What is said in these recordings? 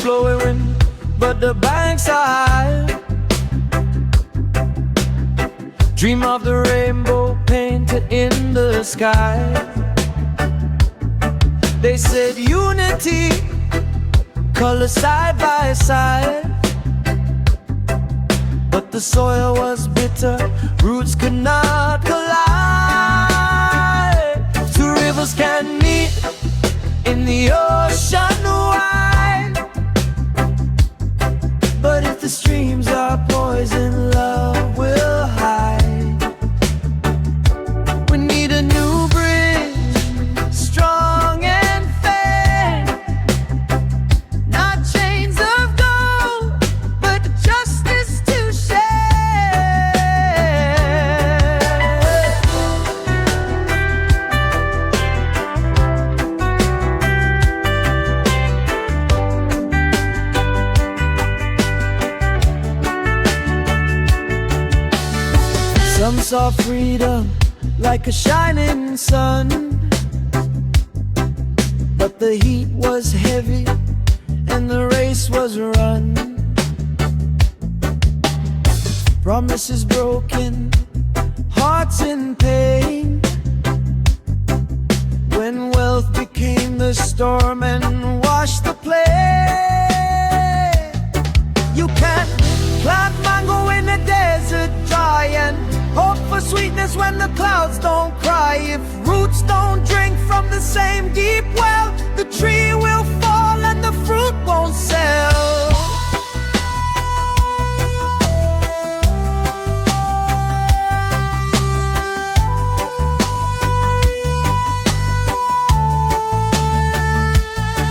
flowing, but the banks are high. Dream of the rainbow painted in the sky. They said unity, colors side by side. But the soil was bitter, roots could not collide. Two rivers can meet in the ocean wide. But if the streams are poison, love will hide. We need a new bridge, strong and fair. Not chains of gold, but justice to share. Some saw freedom like a shining sun, but the heat was heavy and the race was run. Promises broken, hearts in pain. When wealth became the storm and washed the plain. You can't plant mango in the desert dry and hope for sweetness when the clouds don't cry. If roots don't drink from the same deep well, the tree will fall and the fruit won't sell.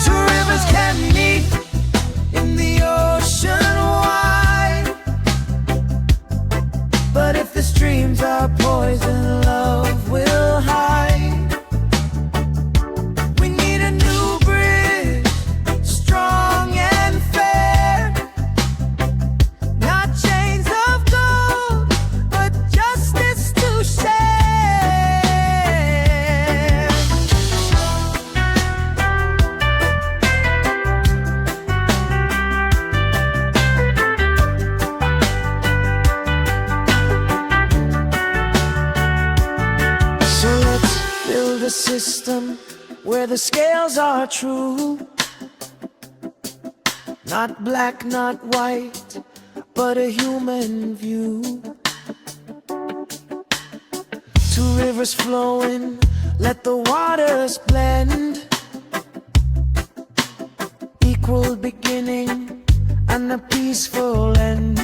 Two rivers can meet in the ocean wide. But if the streams are poison, love will hide. We need a new bridge, strong and fair. Not chains of gold, but justice to share. So let's build a system where the scales are true. Not black, not white, but a human view. Two rivers flowing, let the waters blend. Equal beginning and a peaceful end.